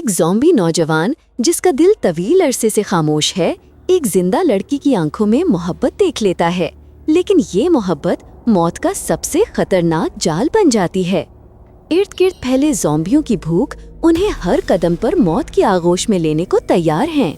ایک ज़ॉम्बी नौजवान जिसका दिल तवील अरसे से खामोश है एक जिंदा लड़की की आंखों में मोहब्बत देख लेता है, लेकिन ये मोहब्बत मौत का सबसे खतरनाक जाल बन जाती है। इर्द गिर्द फैले ज़ॉम्बियों की भूख उन्हें हर कदम पर मौत की आगोश में लेने को तैयार हैं।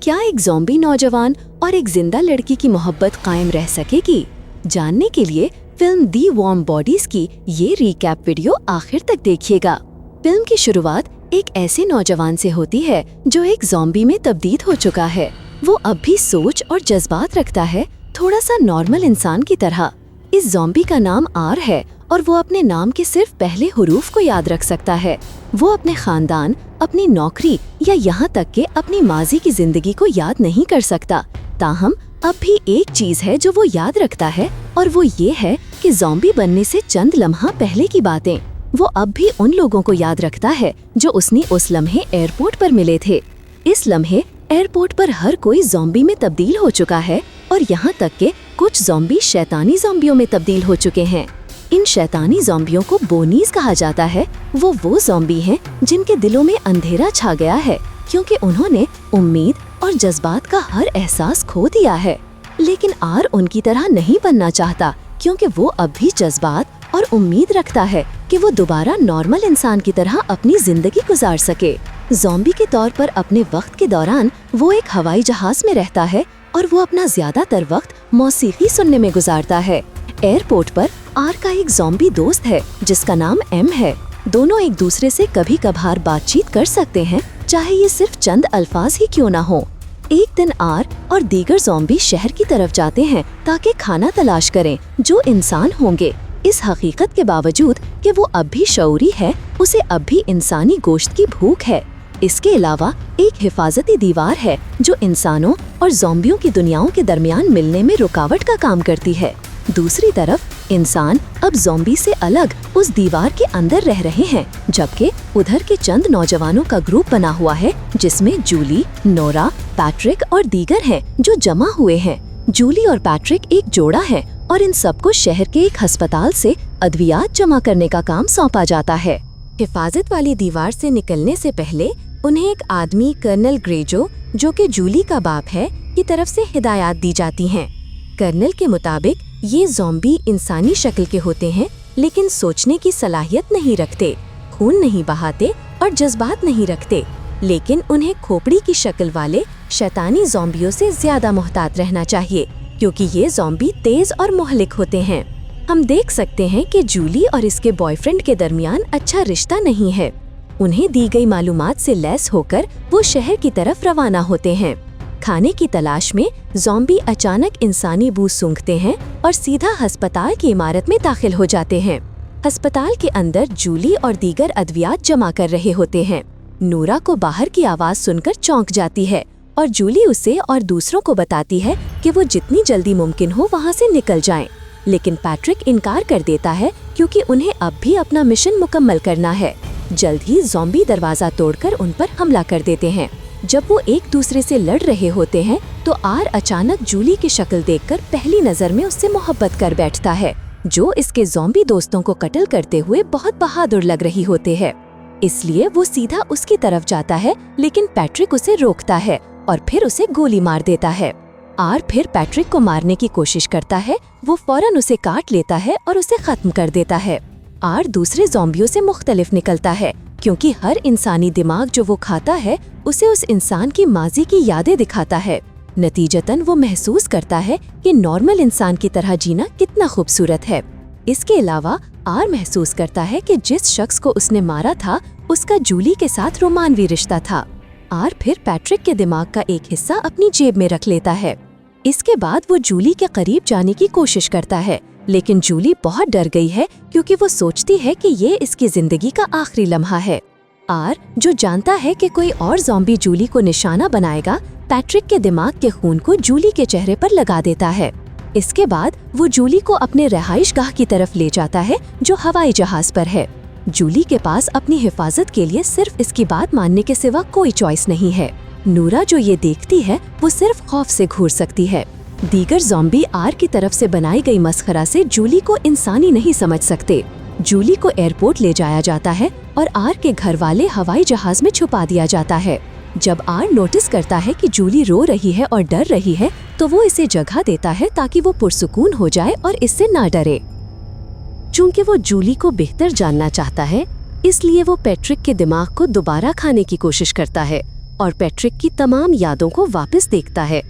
क्या एक ज़ॉम्बी नौजवान और एक जिंदा लड़की की मोहब्बत कायम रह सकेगी? जानने के लिए फिल्म दी वार्म बॉडीज की ये रिकैप वीडियो आखिर तक देखिएगा। फिल्म की शुरुआत एक ऐसे नौजवान से होती है जो एक ज़ॉम्बी में तब्दील हो चुका है। वो अब भी सोच और जज्बात रखता है, थोड़ा सा नॉर्मल इंसान की तरह। इस ज़ॉम्बी का नाम आर है और वो अपने नाम के सिर्फ पहले हुरूफ को याद रख सकता है। वो अपने खानदान, अपनी नौकरी या यहाँ तक कि अपनी माजी की जिंदगी को याद नहीं कर सकता। ताहम अब भी एक चीज है जो वो याद रखता है और वो ये है कि ज़ॉम्बी बनने से चंद लम्हा पहले की बातें। वो अब भी उन लोगों को याद रखता है जो उसने उस लम्हे एयरपोर्ट पर मिले थे। इस लम्हे एयरपोर्ट पर हर कोई ज़ॉम्बी में तब्दील हो चुका है और यहाँ तक कि कुछ ज़ॉम्बी शैतानी ज़ॉम्बियों में तब्दील हो चुके हैं। इन शैतानी ज़ॉम्बियों को बोनीज कहा जाता है। वो ज़ॉम्बी हैं जिनके दिलों में अंधेरा छा गया है क्योंकि उन्होंने उम्मीद और जज्बात का हर एहसास खो दिया है। लेकिन आर उनकी तरह नहीं बनना चाहता क्योंकि वो अब भी जज्बात और उम्मीद रखता है कि वो दोबारा नॉर्मल इंसान की तरह अपनी जिंदगी गुजार सके। ज़ॉम्बी के तौर पर अपने वक्त के दौरान वो एक हवाई जहाज में रहता है और वो अपना ज्यादातर वक्त मौसीकी सुनने में गुजारता है। एयरपोर्ट पर आर का एक ज़ॉम्बी दोस्त है जिसका नाम एम है। दोनों एक दूसरे से कभी कभार बातचीत कर सकते हैं, चाहे ये सिर्फ चंद अल्फाज ही क्यों ना हो। एक दिन आर और दीगर ज़ॉम्बी शहर की तरफ जाते हैं ताकि खाना तलाश करें जो इंसान होंगे। इस हकीकत के बावजूद कि वो अब भी शऊरी है, उसे अब भी इंसानी गोश्त की भूख है। इसके अलावा एक हिफाजती दीवार है जो इंसानों और ज़ॉम्बियों की दुनियाओं के दरमियान मिलने में रुकावट का काम करती है। दूसरी तरफ इंसान अब ज़ॉम्बी से अलग उस दीवार के अंदर रह रहे हैं, जबकि उधर के चंद नौजवानों का ग्रुप बना हुआ है जिसमें जूली, नोरा, पैट्रिक और दीगर हैं जो जमा हुए हैं। जूली और पैट्रिक एक जोड़ा है और इन सबको शहर के एक अस्पताल से अद्वियात जमा करने का काम सौंपा जाता है। हिफाजत वाली दीवार से निकलने से पहले उन्हें एक आदमी कर्नल ग्रेजो, जो कि जूली का बाप है, की तरफ से हिदायत दी जाती हैं। कर्नल के मुताबिक ये ज़ॉम्बी इंसानी शक्ल के होते हैं लेकिन सोचने की सलाहियत नहीं रखते, खून नहीं बहाते और जज्बात नहीं रखते, लेकिन उन्हें खोपड़ी की शक्ल वाले शैतानी ज़ॉम्बियों से ज्यादा मोहतात रहना चाहिए क्योंकि ये ज़ॉम्बी तेज और मुहलिक होते हैं। हम देख सकते हैं कि जूली और इसके बॉयफ्रेंड के दरमियान अच्छा रिश्ता नहीं है। उन्हें दी गई मालूमात से लैस होकर वो शहर की तरफ रवाना होते हैं। खाने की तलाश में ज़ॉम्बी अचानक इंसानी बू सूंघते हैं और सीधा अस्पताल की इमारत में दाखिल हो जाते हैं। अस्पताल के अंदर जूली और दीगर अद्वियात जमा कर रहे होते हैं। नूरा को बाहर की आवाज सुनकर चौंक जाती है और जूली उसे और दूसरों को बताती है कि वो जितनी जल्दी मुमकिन हो वहाँ से निकल जाएं। लेकिन पैट्रिक इनकार कर देता है क्योंकि उन्हें अब भी अपना मिशन मुकम्मल करना है। जल्द ही ज़ॉम्बी दरवाजा तोड़कर उन पर हमला कर देते हैं। जब वो एक दूसरे से लड़ रहे होते हैं तो आर अचानक जूली की शक्ल देखकर पहली नजर में उससे मोहब्बत कर बैठता है, जो इसके ज़ॉम्बी दोस्तों को कत्ल करते हुए बहुत बहादुर लग रही होते हैं। इसलिए वो सीधा उसकी तरफ जाता है, लेकिन पैट्रिक उसे रोकता है और फिर उसे गोली मार देता है। आर फिर पैट्रिक को मारने की कोशिश करता है, वो फौरन उसे काट लेता है और उसे खत्म कर देता है। आर दूसरे ज़ॉम्बियों से मुख्तलिफ निकलता है क्योंकि हर इंसानी दिमाग जो वो खाता है उसे उस इंसान की माजी की यादें दिखाता है। नतीजतन वो महसूस करता है कि नॉर्मल इंसान की तरह जीना कितना खूबसूरत है। इसके अलावा आर महसूस करता है कि जिस शख्स को उसने मारा था उसका जूली के साथ रोमानवी रिश्ता था। आर फिर पैट्रिक के दिमाग का एक हिस्सा अपनी जेब में रख लेता है। इसके बाद वो जूली के करीब जाने की कोशिश करता है, लेकिन जूली बहुत डर गई है क्योंकि वो सोचती है कि ये इसकी जिंदगी का आखिरी लम्हा है। आर, जो जानता है कि कोई और ज़ॉम्बी जूली को निशाना बनाएगा, पैट्रिक के दिमाग के खून को जूली के चेहरे पर लगा देता है। इसके बाद वो जूली को अपने रहाइशगाह की तरफ ले जाता है जो हवाई जहाज पर है। जूली के पास अपनी हिफाजत के लिए सिर्फ इसकी बात मानने के सिवा कोई चॉइस नहीं है। नूरा जो ये देखती है वो सिर्फ खौफ से घूर सकती है। दीगर ज़ॉम्बी आर की तरफ से बनाई गई मस्खरा से जूली को इंसानी नहीं समझ सकते। जूली को एयरपोर्ट ले जाया जाता है और आर के घर वाले हवाई जहाज में छुपा दिया जाता है। जब आर नोटिस करता है कि जूली रो रही है और डर रही है तो वो इसे जगह देता है ताकि वो पुरसुकून हो जाए और इससे ना डरे। चूंकि वो जूली को बेहतर जानना चाहता है, इसलिए वो पैट्रिक के दिमाग को दोबारा खाने की कोशिश करता है और पैट्रिक की तमाम यादों को वापस देखता है।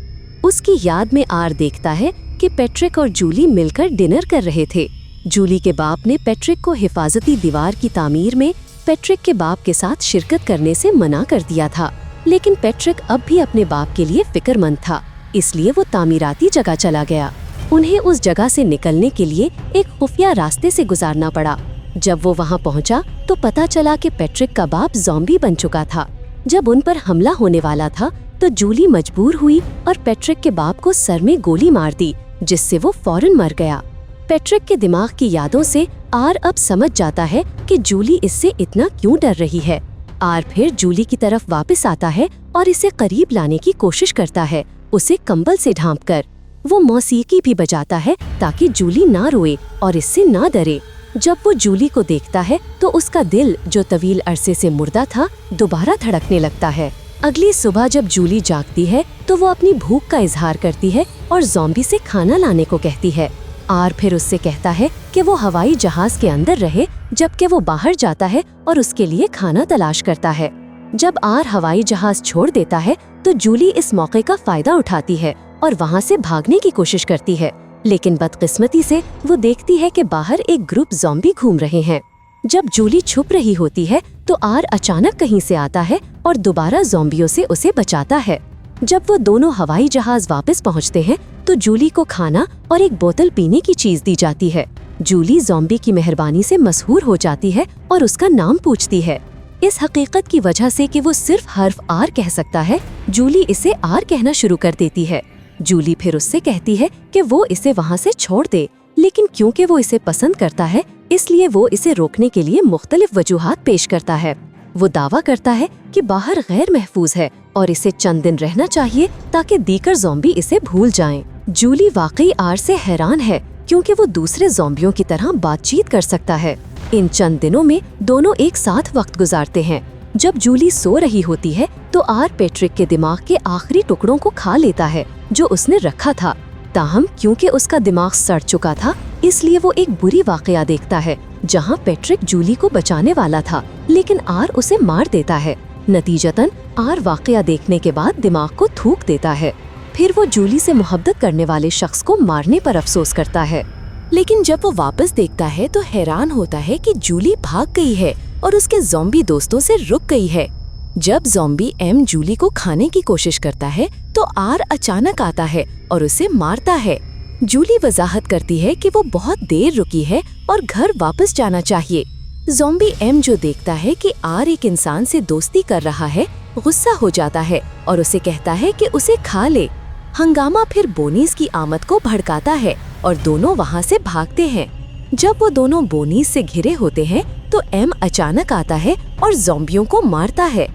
उसकी याद में आर देखता है कि पैट्रिक और जूली मिलकर डिनर कर रहे थे। जूली के बाप ने पैट्रिक को हिफाजती दीवार की तामीर में पैट्रिक के बाप के साथ शिरकत करने से मना कर दिया था, लेकिन पैट्रिक अब भी अपने बाप के लिए फिक्रमंद था, इसलिए वो तामीराती जगह चला गया। उन्हें उस जगह से निकलने के लिए एक खुफिया रास्ते से गुजारना पड़ा। जब वो वहाँ पहुँचा तो पता चला कि पैट्रिक का बाप ज़ॉम्बी बन चुका था। जब उन पर हमला होने वाला था तो जूली मजबूर हुई और पैट्रिक के बाप को सर में गोली मार दी, जिससे वो फौरन मर गया। पैट्रिक के दिमाग की यादों से आर अब समझ जाता है कि जूली इससे इतना क्यों डर रही है। आर फिर जूली की तरफ वापस आता है और इसे करीब लाने की कोशिश करता है, उसे कंबल से ढांपकर। वो मौसीकी भी बजाता है ताकि जूली ना रोए और इससे ना डरे। जब वो जूली को देखता है तो उसका दिल, जो तवील अरसे से मुर्दा था, दोबारा धड़कने लगता है। अगली सुबह जब जूली जागती है तो वो अपनी भूख का इजहार करती है और ज़ॉम्बी से खाना लाने को कहती है। आर फिर उससे कहता है कि वो हवाई जहाज के अंदर रहे, जबकि वो बाहर जाता है और उसके लिए खाना तलाश करता है। जब आर हवाई जहाज छोड़ देता है तो जूली इस मौके का फायदा उठाती है और वहाँ से भागने की कोशिश करती है, लेकिन बदकिस्मती से वो देखती है कि बाहर एक ग्रुप ज़ॉम्बी घूम रहे हैं। जब जूली छुप रही होती है तो आर अचानक कहीं से आता है और दोबारा ज़ॉम्बियों से उसे बचाता है। जब वो दोनों हवाई जहाज वापस पहुंचते हैं तो जूली को खाना और एक बोतल पीने की चीज दी जाती है। जूली ज़ॉम्बी की मेहरबानी से मशहूर हो जाती है और उसका नाम पूछती है। इस हकीकत की वजह से कि वो सिर्फ हर्फ आर कह सकता है, जूली इसे आर कहना शुरू कर देती है। जूली फिर उससे कहती है कि वो इसे वहाँ से छोड़ दे, लेकिन क्योंकि वो इसे पसंद करता है इसलिए वो इसे रोकने के लिए मुख्तलिफ वजूहात पेश करता है। वो दावा करता है कि बाहर गैर महफूज है और इसे चंद दिन रहना चाहिए ताकि दीगर ज़ॉम्बी इसे भूल जाएं। जूली वाकई आर से हैरान है क्योंकि वो दूसरे ज़ॉम्बियों की तरह बातचीत कर सकता है। इन चंद दिनों में दोनों एक साथ वक्त गुजारते हैं। जब जूली सो रही होती है तो आर पैट्रिक के दिमाग के आखिरी टुकड़ों को खा लेता है जो उसने रखा था। ताहम क्योंकि उसका दिमाग सड़ चुका था इसलिए वो एक बुरी वाकया देखता है जहां पैट्रिक जूली को बचाने वाला था, लेकिन आर उसे मार देता है। नतीजतन आर वाकया देखने के बाद दिमाग को थूक देता है। फिर वो जूली से मोहब्बत करने वाले शख्स को मारने पर अफसोस करता है, लेकिन जब वो वापस देखता है तो हैरान होता है कि जूली भाग गई है और उसके ज़ॉम्बी दोस्तों से रुक गई है। जब ज़ॉम्बी एम जूली को खाने की कोशिश करता है तो आर अचानक आता है और उसे मारता है। जूली वजाहत करती है कि वो बहुत देर रुकी है और घर वापस जाना चाहिए। ज़ॉम्बी एम जो देखता है कि आर एक इंसान से दोस्ती कर रहा है, गुस्सा हो जाता है और उसे कहता है कि उसे खा ले। हंगामा फिर बोनीस की आमद को भड़काता है और दोनों वहाँ से भागते हैं। जब वो दोनों बोनीस से घिरे होते हैं तो एम अचानक आता है और ज़ॉम्बियों को मारता है।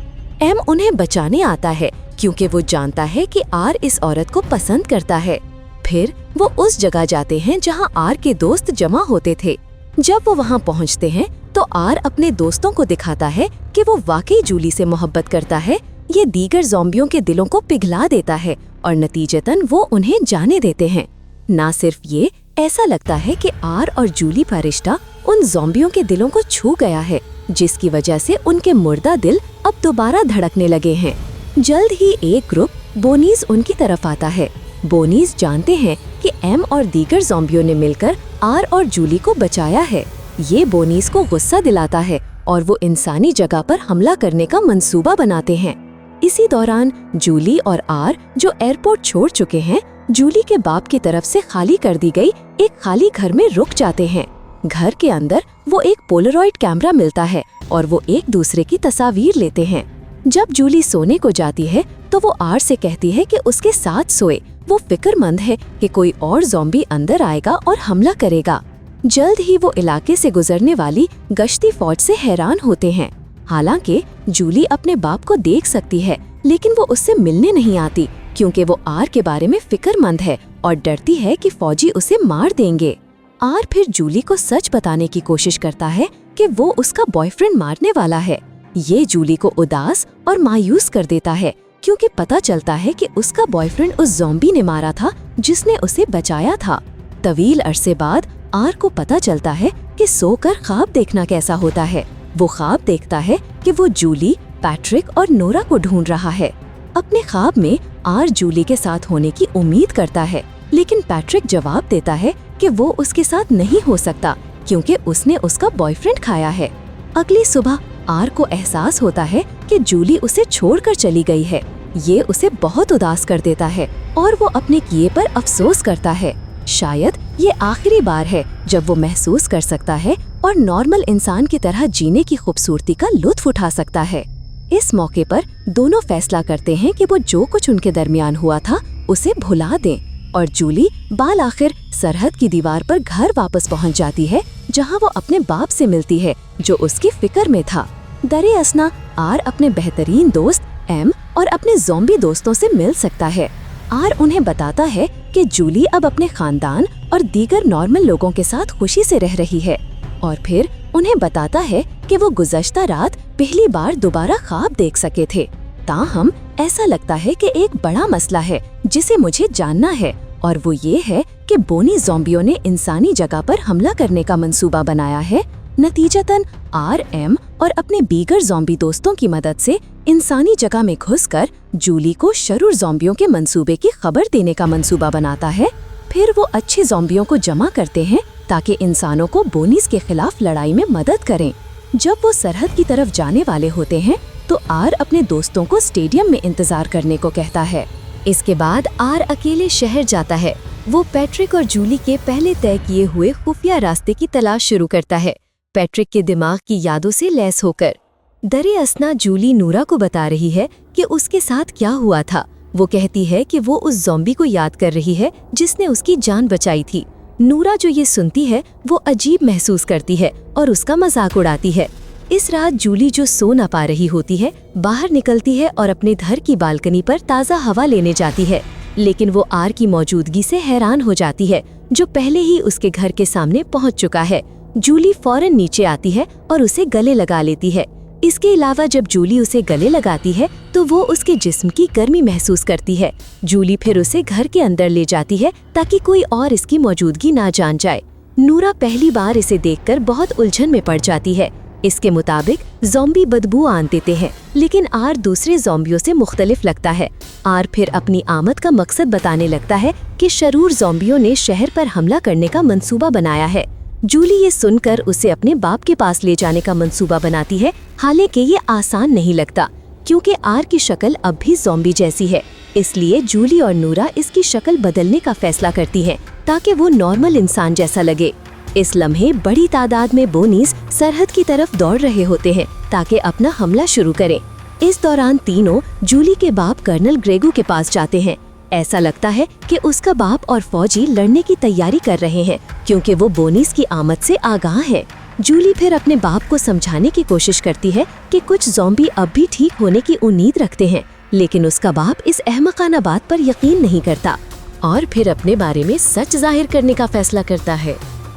एम उन्हें बचाने आता है क्योंकि वो जानता है कि आर इस औरत को पसंद करता है। फिर वो उस जगह जाते हैं जहां आर के दोस्त जमा होते थे। जब वो वहां पहुंचते हैं तो आर अपने दोस्तों को दिखाता है कि वो वाकई जूली से मोहब्बत करता है। ये दीगर ज़ॉम्बियों के दिलों को पिघला देता है और नतीजतन वो उन्हें जाने देते हैं। ना सिर्फ ये, ऐसा लगता है कि आर और जूली का रिश्ता उन ज़ॉम्बियों के दिलों को छू गया है, जिसकी वजह से उनके मुर्दा दिल अब दोबारा धड़कने लगे हैं। जल्द ही एक ग्रुप बोनीस उनकी तरफ आता है। बोनीस जानते हैं कि एम और दीगर ज़ॉम्बियों ने मिलकर आर और जूली को बचाया है। ये बोनीस को गुस्सा दिलाता है और वो इंसानी जगह पर हमला करने का मंसूबा बनाते हैं। इसी दौरान जूली और आर, जो एयरपोर्ट छोड़ चुके हैं, जूली के बाप की तरफ से खाली कर दी गई एक खाली घर में रुक जाते हैं। घर के अंदर वो एक पोलरॉइड कैमरा मिलता है और वो एक दूसरे की तस्वीर लेते हैं। जब जूली सोने को जाती है तो वो आर से कहती है कि उसके साथ सोए। वो फिक्रमंद है कि कोई और ज़ॉम्बी अंदर आएगा और हमला करेगा। जल्द ही वो इलाके से गुजरने वाली गश्ती फौज से हैरान होते हैं। हालांकि जूली अपने बाप को देख सकती है, लेकिन वो उससे मिलने नहीं आती क्योंकि वो आर के बारे में फिक्रमंद है और डरती है कि फौजी उसे मार देंगे। आर फिर जूली को सच बताने की कोशिश करता है कि वो उसका बॉयफ्रेंड मारने वाला है। ये जूली को उदास और मायूस कर देता है क्योंकि पता चलता है कि उसका बॉयफ्रेंड उस ज़ॉम्बी ने मारा था जिसने उसे बचाया था। तवील अरसे बाद आर को पता चलता है कि सोकर ख्वाब देखना कैसा होता है। वो ख्वाब देखता है कि वो जूली, पैट्रिक और नोरा को ढूंढ रहा है। अपने ख्वाब में आर जूली के साथ होने की उम्मीद करता है, लेकिन पैट्रिक जवाब देता है कि वो उसके साथ नहीं हो सकता क्योंकि उसने उसका बॉयफ्रेंड खाया है। अगली सुबह आर को एहसास होता है कि जूली उसे छोड़कर चली गई है। ये उसे बहुत उदास कर देता है और वो अपने किए पर अफसोस करता है। शायद ये आखिरी बार है जब वो महसूस कर सकता है और नॉर्मल इंसान की तरह जीने की खूबसूरती का लुत्फ उठा सकता है। इस मौके पर दोनों फैसला करते हैं कि वो जो कुछ उनके दरमियान हुआ था उसे भुला दें, और जूली बाल आखिर सरहद की दीवार पर घर वापस पहुंच जाती है जहां वो अपने बाप से मिलती है जो उसकी फिक्र में था। दरे असना आर अपने बेहतरीन दोस्त एम और अपने ज़ॉम्बी दोस्तों से मिल सकता है। आर उन्हें बताता है कि जूली अब अपने खानदान और दीगर नॉर्मल लोगों के साथ खुशी से रह रही है, और फिर उन्हें बताता है कि वो गुज़श्ता रात पहली बार दोबारा ख्वाब देख सके थे। ताहम ऐसा लगता है कि एक बड़ा मसला है जिसे मुझे जानना है, और वो ये है कि बोनी ज़ॉम्बियों ने इंसानी जगह पर हमला करने का मंसूबा बनाया है। नतीजतन आर, एम और अपने दीगर ज़ॉम्बी दोस्तों की मदद से इंसानी जगह में घुसकर जूली को शरूर ज़ॉम्बियों के मंसूबे की खबर देने का मंसूबा बनाता है। फिर वो अच्छे ज़ॉम्बियों को जमा करते हैं ताकि इंसानों को बोनीस के खिलाफ लड़ाई में मदद करें। जब वो सरहद की तरफ जाने वाले होते हैं तो आर अपने दोस्तों को स्टेडियम में इंतजार करने को कहता है। इसके बाद आर अकेले शहर जाता है। वो पैट्रिक और जूली के पहले तय किए हुए खुफिया रास्ते की तलाश शुरू करता है, पैट्रिक के दिमाग की यादों से लैस होकर। दरे असना जूली नूरा को बता रही है कि उसके साथ क्या हुआ था। वो कहती है कि वो उस ज़ॉम्बी को याद कर रही है जिसने उसकी जान बचाई थी। नूरा जो ये सुनती है वो अजीब महसूस करती है और उसका मजाक उड़ाती है। इस रात जूली जो सो न पा रही होती है बाहर निकलती है और अपने घर की बालकनी पर ताज़ा हवा लेने जाती है, लेकिन वो आर की मौजूदगी से हैरान हो जाती है जो पहले ही उसके घर के सामने पहुंच चुका है। जूली फौरन नीचे आती है और उसे गले लगा लेती है। इसके अलावा जब जूली उसे गले लगाती है तो वो उसके जिस्म की गर्मी महसूस करती है। जूली फिर उसे घर के अंदर ले जाती है ताकि कोई और इसकी मौजूदगी ना जान जाए। नूरा पहली बार इसे देखकर बहुत उलझन में पड़ जाती है। इसके मुताबिक ज़ॉम्बी बदबू आन देते हैं, लेकिन आर दूसरे ज़ॉम्बियों से मुख्तलिफ लगता है। आर फिर अपनी आमद का मकसद बताने लगता है कि शरूर ज़ॉम्बियों ने शहर पर हमला करने का मंसूबा बनाया है। जूली ये सुनकर उसे अपने बाप के पास ले जाने का मंसूबा बनाती है, हालांकि ये आसान नहीं लगता क्योंकि आर की शक्ल अब भी ज़ॉम्बी जैसी है। इसलिए जूली और नूरा इसकी शक्ल बदलने का फैसला करती हैं ताकि वो नॉर्मल इंसान जैसा लगे। इस लम्हे बड़ी तादाद में बोनीस सरहद की तरफ दौड़ रहे होते हैं ताकि अपना हमला शुरू करें। इस दौरान तीनों जूली के बाप कर्नल ग्रेगो के पास जाते हैं। ऐसा लगता है कि उसका बाप और फौजी लड़ने की तैयारी कर रहे हैं क्योंकि वो बोनीस की आमद से आगाह है। जूली फिर अपने बाप को समझाने की कोशिश करती है कि कुछ ज़ॉम्बी अब भी ठीक होने की उम्मीद रखते हैं, लेकिन उसका बाप इस अहमकाना बात पर यकीन नहीं करता और फिर अपने बारे में सच जाहिर करने का फैसला करता है।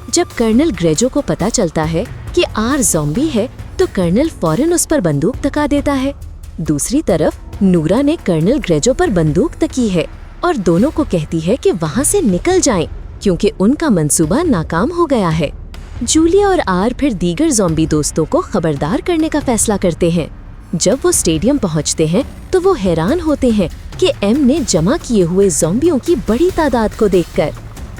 जब कर्नल ग्रेजो को पता चलता है कि आर ज़ॉम्बी है तो कर्नल फौरन उस पर बंदूक तका देता है। दूसरी तरफ नूरा ने कर्नल ग्रेजो पर बंदूक तकी है और दोनों को कहती है कि वहां से निकल जाएं क्योंकि उनका मंसूबा नाकाम हो गया है। जूली और आर फिर दीगर ज़ॉम्बी दोस्तों को खबरदार करने का फैसला करते हैं। जब वो स्टेडियम पहुंचते हैं तो वो हैरान होते हैं कि एम ने जमा किए हुए ज़ॉम्बियों की बड़ी तादाद को देखकर।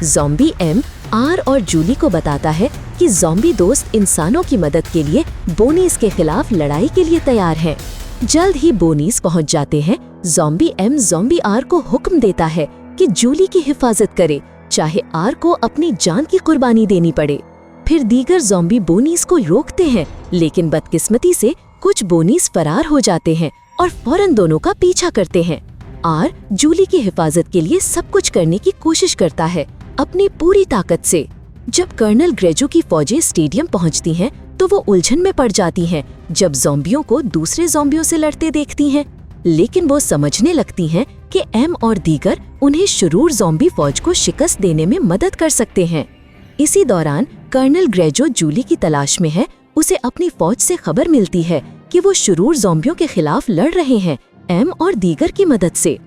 ज़ॉम्बी एम आर और जूली को बताता है कि ज़ॉम्बी दोस्त इंसानों की मदद के लिए बोनीस के खिलाफ लड़ाई के लिए तैयार हैं। जल्द ही बोनीस पहुंच जाते हैं। ज़ॉम्बी एम ज़ॉम्बी आर को हुक्म देता है कि जूली की हिफाजत करे, चाहे आर को अपनी जान की कुर्बानी देनी पड़े। फिर दीगर ज़ॉम्बी बोनीस को रोकते हैं, लेकिन बदकिस्मती से कुछ बोनीस फरार हो जाते हैं और फौरन दोनों का पीछा करते हैं। आर जूली की हिफाजत के लिए सब कुछ करने की कोशिश करता है अपनी पूरी ताकत से। जब कर्नल ग्रेजो की फौजें स्टेडियम पहुंचती हैं तो वो उलझन में पड़ जाती हैं जब ज़ॉम्बियों को दूसरे ज़ॉम्बियों से लड़ते देखती हैं, लेकिन वो समझने लगती हैं कि एम और दीगर उन्हें शरूर ज़ॉम्बी फौज को शिकस्त देने में मदद कर सकते हैं। इसी दौरान कर्नल ग्रे जो जूली की तलाश में है, उसे अपनी फौज से खबर मिलती है कि वो शुरूर ज़ॉम्बियों के खिलाफ लड़ रहे हैं, एम और दीगर की मदद से।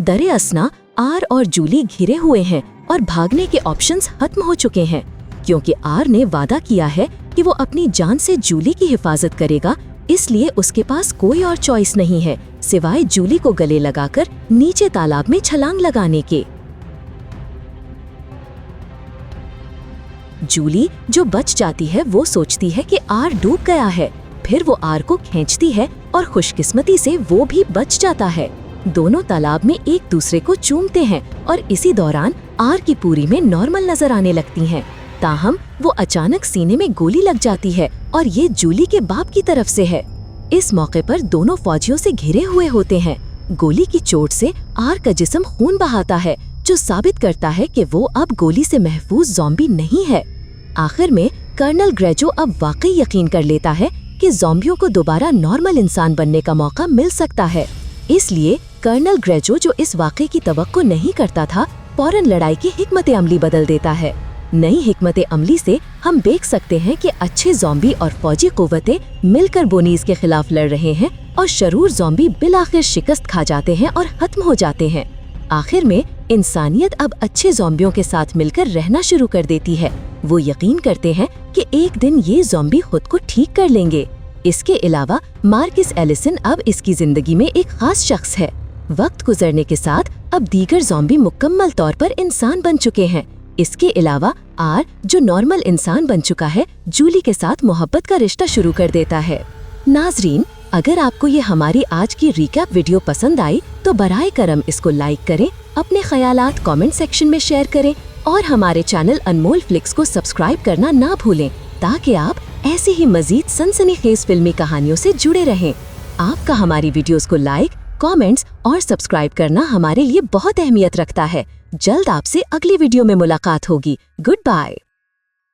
दरे असना आर और जूली घिरे हुए हैं और भागने के ऑप्शंस खत्म हो चुके हैं, क्योंकि आर ने वादा किया है कि वो अपनी जान से जूली की हिफाजत करेगा, इसलिए उसके पास कोई और चॉइस नहीं है सिवाय जूली को गले लगाकर नीचे तालाब में छलांग लगाने के। जूली जो बच जाती है वो सोचती है कि आर डूब गया है, फिर वो आर को खींचती है और खुशकिस्मती से वो भी बच जाता है। दोनों तालाब में एक दूसरे को चूमते हैं और इसी दौरान आर की पूरी में नॉर्मल नजर आने लगती हैं। ताहम वो अचानक सीने में गोली लग जाती है और ये जूली के बाप की तरफ से है। इस मौके पर दोनों फौजियों से घिरे हुए होते हैं। गोली की चोट से आर का जिस्म खून बहाता है, जो साबित करता है कि वो अब गोली से महफूज ज़ॉम्बी नहीं है। आखिर में कर्नल ग्रेजो अब वाकई यकीन कर लेता है कि ज़ॉम्बियों को दोबारा नॉर्मल इंसान बनने का मौका मिल सकता है। इसलिए कर्नल ग्रेजो जो इस वाक़े की तवक्को नहीं करता था, फौरन लड़ाई की हिकमत अमली बदल देता है। नई हिकमत अमली से हम देख सकते हैं कि अच्छे ज़ॉम्बी और फौजी कुव्वतें मिलकर बोनीज के खिलाफ लड़ रहे हैं और शरूर ज़ॉम्बी बिलाखिर शिकस्त खा जाते हैं और खत्म हो जाते हैं। आखिर में इंसानियत अब अच्छे ज़ॉम्बियों के साथ मिलकर रहना शुरू कर देती है। वो यकीन करते हैं कि एक दिन ये ज़ॉम्बी खुद को ठीक कर लेंगे। इसके अलावा मार्किस एलिसन अब इसकी जिंदगी में एक खास शख्स है। वक्त गुजरने के साथ अब दीगर ज़ॉम्बी मुकम्मल तौर पर इंसान बन चुके हैं। इसके अलावा आर जो नॉर्मल इंसान बन चुका है, जूली के साथ मोहब्बत का रिश्ता शुरू कर देता है। नाजरीन, अगर आपको ये हमारी आज की रिकैप वीडियो पसंद आई तो बराए करम इसको लाइक करें, अपने ख्यालात कमेंट सेक्शन में शेयर करें और हमारे चैनल अनमोल फ्लिक्स को सब्सक्राइब करना ना भूलें, ताकि आप ऐसी ही मजीद सनसनीखेज फिल्मी कहानियों से जुड़े रहें। आपका हमारी वीडियोस को लाइक, कमेंट्स और सब्सक्राइब करना हमारे लिए बहुत अहमियत रखता है। जल्द आपसे अगली वीडियो में मुलाकात होगी। Good bye.